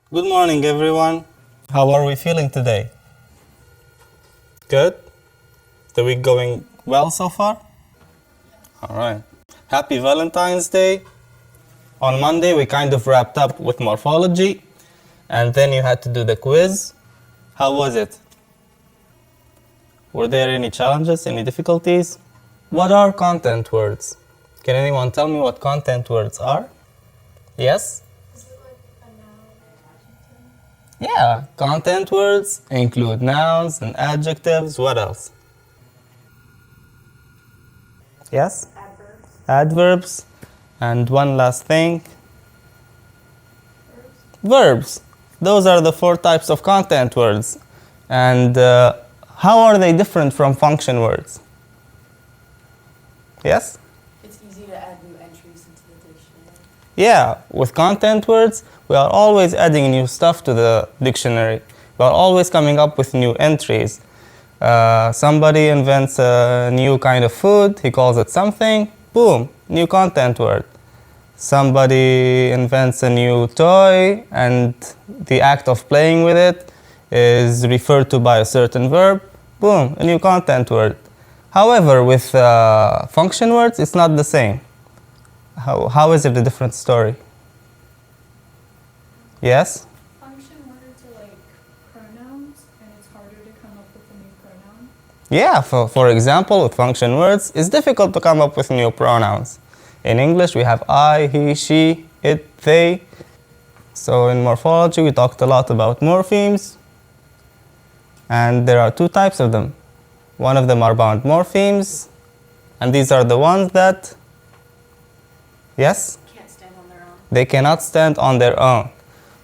Good morning, everyone. How are we feeling today? Good? The week going well so far? Alright. Happy Valentine's Day. On Monday, we kind of wrapped up with morphology, and then you had to do the quiz. How was it? Were there any challenges, any difficulties? What are content words? Can anyone tell me what content words are? Yes? Is it like a noun or adjective? Yeah, content words include nouns and adjectives. What else? Yes? Adverbs. Adverbs. And one last thing. Verbs. Verbs. Those are the 4 types of content words. And how are they different from function words? Yes? It's easy to add new entries into the dictionary. Yeah, with content words, we are always adding new stuff to the dictionary. We are always coming up with new entries. Somebody invents a new kind of food, he calls it something, boom, new content word. Somebody invents a new toy, and the act of playing with it is referred to by a certain verb, boom, a new content word. However, with function words, it's not the same. How is it a different story? Yes? Function words are like pronouns, and it's harder to come up with a new pronoun. Yeah, for example, with function words, it's difficult to come up with new pronouns. In English, we have I, he, she, it, they. So in morphology, we talked a lot about morphemes, and there are 2 types of them. One of them are bound morphemes, and these are the ones that, yes? Can't stand on their own. They cannot stand on their own.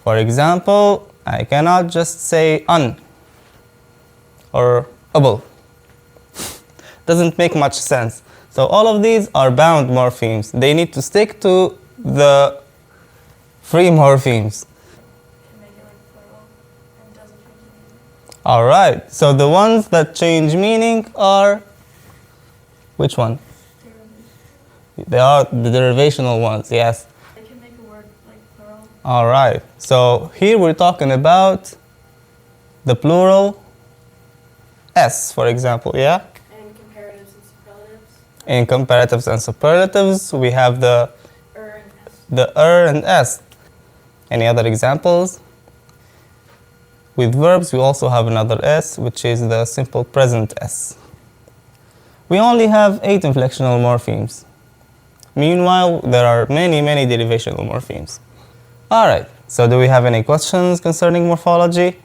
For example, I cannot just say un or able. Doesn't make much sense. So all of these are bound morphemes. They need to stick to the free morphemes. Can make it like plural and doesn't change anything. All right. So the ones that change meaning are which one? Derivation. They are the derivational ones. Yes. They can make a word like plural. All right. So here we're talking about the plural s, for example. Yeah. And comparatives and superlatives. In comparatives and superlatives, we have the And s. and s. Any other examples? With verbs, we also have another s, which is the simple present s. We only have 8 inflectional morphemes. Meanwhile, there are many, many derivational morphemes. All right, so do we have any questions concerning morphology?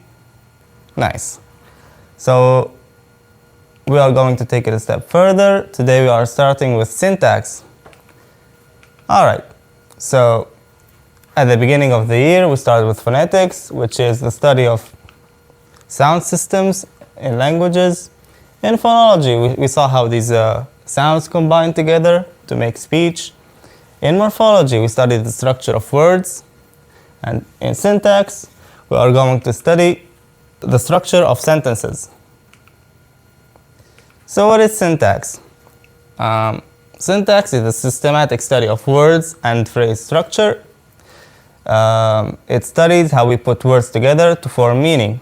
Nice. So we are going to take it a step further. Today we are starting with syntax. All right, so at the beginning of the year, we started with phonetics, which is the study of sound systems in languages. In phonology, we saw how these sounds combine together to make speech. In morphology, we studied the structure of words. And in syntax, we are going to study the structure of sentences. So what is syntax? Syntax is a systematic study of words and phrase structure. It studies how we put words together to form meaning.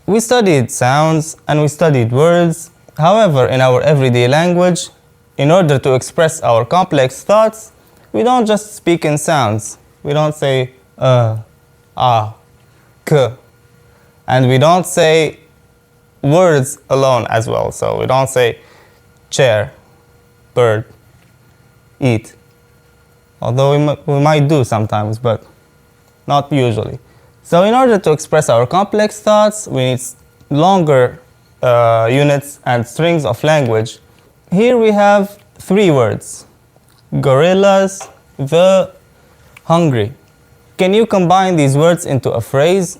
We studied sounds and we studied words. However, in our everyday language, in order to express our complex thoughts, we don't just speak in sounds. We don't say k. And we don't say words alone as well. So we don't say chair, bird, eat. Although we might do sometimes, but not usually. So in order to express our complex thoughts, we need longer units and strings of language. Here we have 3 words: gorillas, the, hungry. Can you combine these words into a phrase?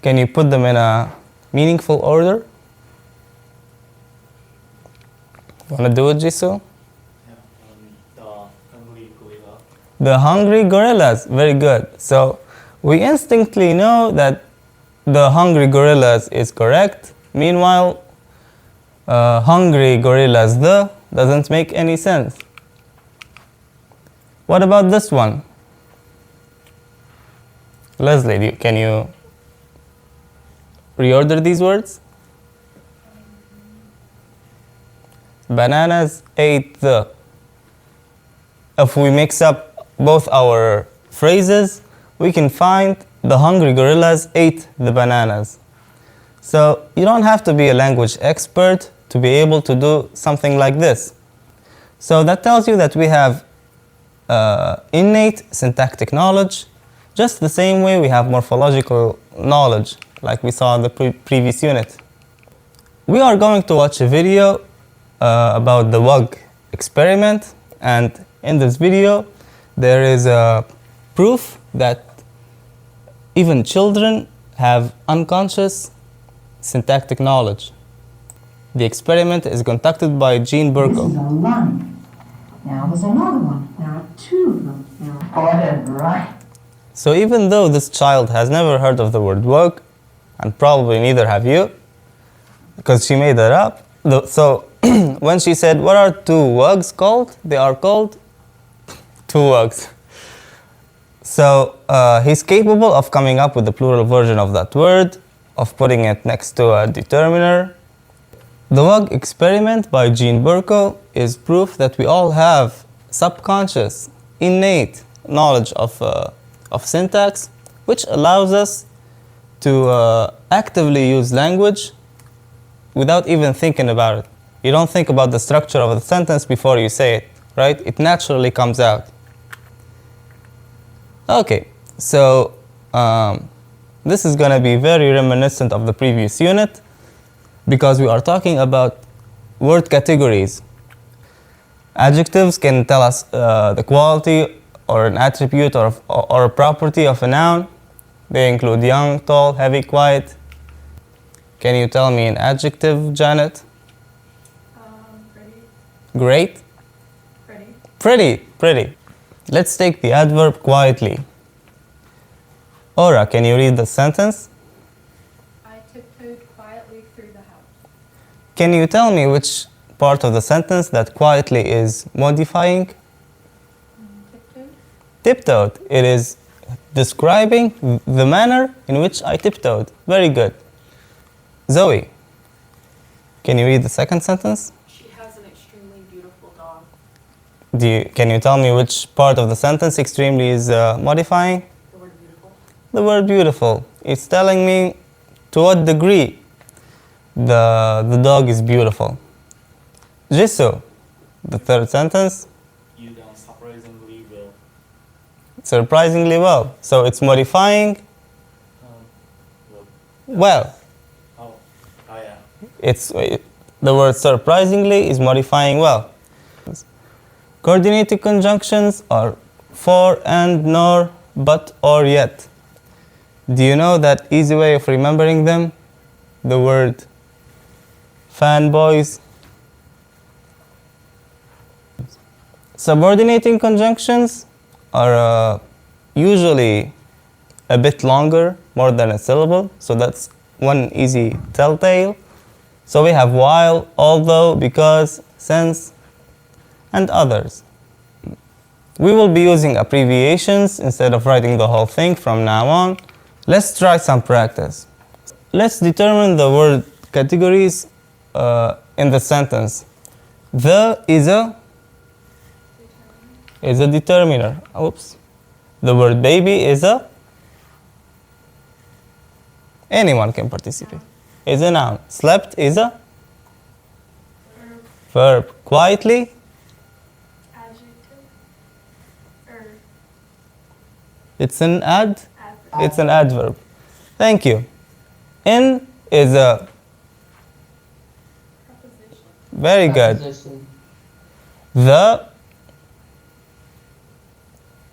Can you put them in a meaningful order? Want to do it, Jisoo? The hungry gorillas, very good. So we instinctively know that the hungry gorillas is correct. Meanwhile, hungry gorillas the doesn't make any sense. What about this one? Leslie, can you reorder these words? Bananas ate the. If we mix up both our phrases, we can find the hungry gorillas ate the bananas. So you don't have to be a language expert to be able to do something like this. So that tells you that we have innate syntactic knowledge, just the same way we have morphological knowledge, like we saw in the previous unit. We are going to watch a video about the WUG experiment, and in this video there is a proof that even children have unconscious syntactic knowledge. The experiment is conducted by Jean Burko. This is a LING. Now there's another one. There are two of them. Now got it right. So even though this child has never heard of the word WUG, and probably neither have you, because she made that up, so when she said, what are two WUGs called? They are called two WUGs. So he's capable of coming up with the plural version of that word, of putting it next to a determiner. The WUG experiment by Jean Burko is proof that we all have subconscious, innate knowledge of syntax, which allows us to actively use language without even thinking about it. You don't think about the structure of the sentence before you say it, right? It naturally comes out. Okay, so this is going to be very reminiscent of the previous unit because we are talking about word categories. Adjectives can tell us the quality or an attribute or a property of a noun. They include young, tall, heavy, quiet. Can you tell me an adjective, Janet? Pretty. Great. Pretty. Pretty, pretty. Let's take the adverb quietly. Ora, can you read the sentence? I tiptoed quietly through the house. Can you tell me which part of the sentence that quietly is modifying? Tiptoed? Tiptoed. It is describing the manner in which I tiptoed. Very good. Zoe, can you read the second sentence? She has an extremely beautiful dog. Can you tell me which part of the sentence extremely is modifying? The word beautiful. The word beautiful. It's telling me to what degree the dog is beautiful. Jisoo, the third sentence. You done surprisingly well. Surprisingly well. So it's modifying well. Oh, yeah. The word surprisingly is modifying well. Coordinating conjunctions are for, and, nor, but, or, yet. Do you know that easy way of remembering them? The word fanboys. Subordinating conjunctions are usually a bit longer, more than a syllable, so that's one easy telltale. So we have while, although, because, since, and others. We will be using abbreviations instead of writing the whole thing from now on. Let's try some practice. Let's determine the word categories in the sentence. The is a determiner. Oops. The word baby is a, anyone can participate. Is a noun. Slept is a verb. Quietly, Adjective. it's an Adverb. it's an adverb. Thank you. In is a, Preposition. very good. Preposition. The,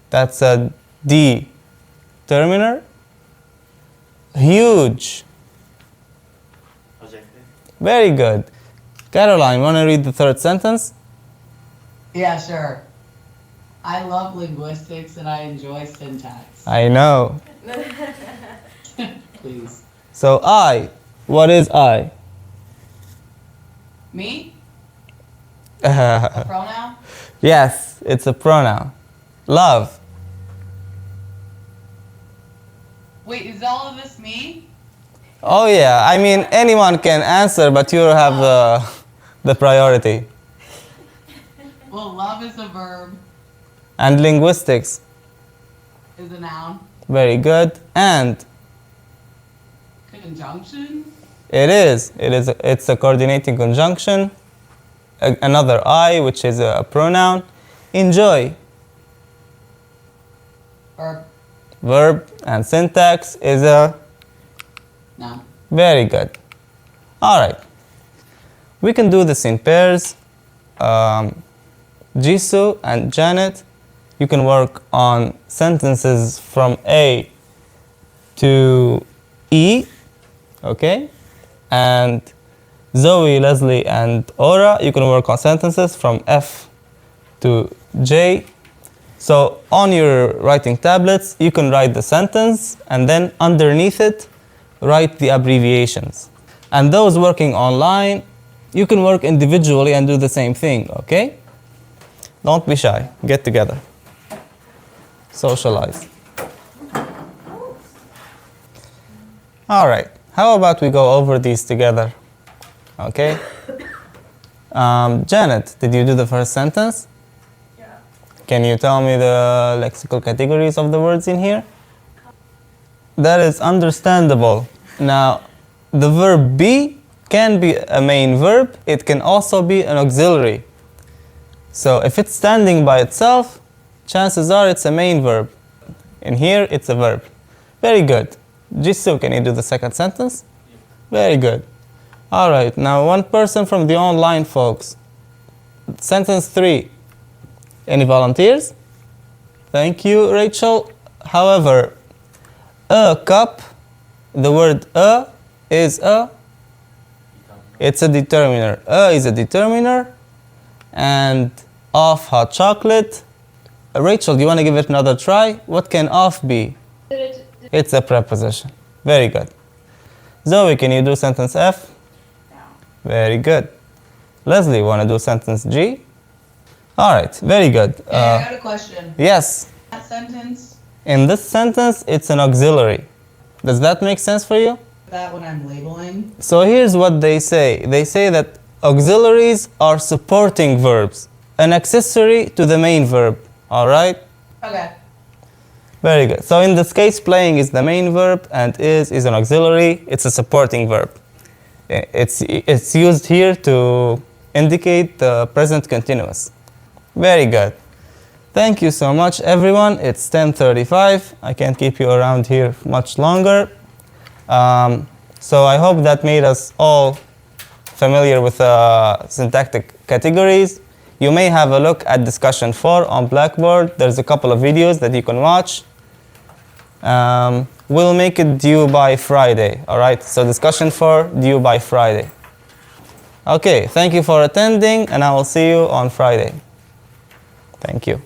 that's a determiner. Huge. Adjective. Very good. Caroline, want to read the third sentence? Yeah, sure. I love linguistics and I enjoy syntax. I know. Please. So I, what is I? Me? A Yes, pronoun? it's a pronoun. Love. Wait, is all of this me? Oh yeah, I mean anyone can answer, but you have the priority. Well, love is a verb, And linguistics, is a noun. very good. And Conjunction? it's a coordinating conjunction. Another I, which is a pronoun. Enjoy, Verb. verb. And syntax is a Noun. very good. All right. We can do this in pairs. Jisoo and Janet, you can work on sentences from A to E, okay? And Zoe, Leslie, and Aura, you can work on sentences from F to J. So on your writing tablets, you can write the sentence, and then underneath it, write the abbreviations. And those working online, you can work individually and do the same thing, okay? Don't be shy. Get together. Socialize. All right. How about we go over these together? Okay. Janet, did you do the first sentence? Yeah. Can you tell me the lexical categories of the words in here? That is understandable. Now, the verb be can be a main verb. It can also be an auxiliary. So if it's standing by itself, chances are it's a main verb. In here, it's a verb. Very good. Jisoo, can you do the second sentence? Very good. All right, now one person from the online folks. Sentence 3. Any volunteers? Thank you, Rachel. However, a cup, the word a is it's a determiner. A is a determiner. And of hot chocolate. Rachel, do you want to give it another try? What can of be? It's a preposition. Very good. Zoe, can you do sentence F? Very good. Leslie, want to do sentence G? All right, very good. Hey, I got a question. Yes, That sentence, in this sentence, it's an auxiliary. Does that make sense for you? that when I'm labeling, So here's what they say. They say that auxiliaries are supporting verbs, an accessory to the main verb. All right? okay. Very good. So in this case, playing is the main verb and is an auxiliary. It's a supporting verb. It's used here to indicate the present continuous. Very good. Thank you so much, everyone. It's 10:35. I can't keep you around here much longer. So I hope that made us all familiar with syntactic categories. You may have a look at discussion 4 on Blackboard. There's a couple of videos that you can watch. We'll make it due by Friday, all right? So discussion 4 due by Friday. Okay, thank you for attending, and I will see you on Friday. Thank you.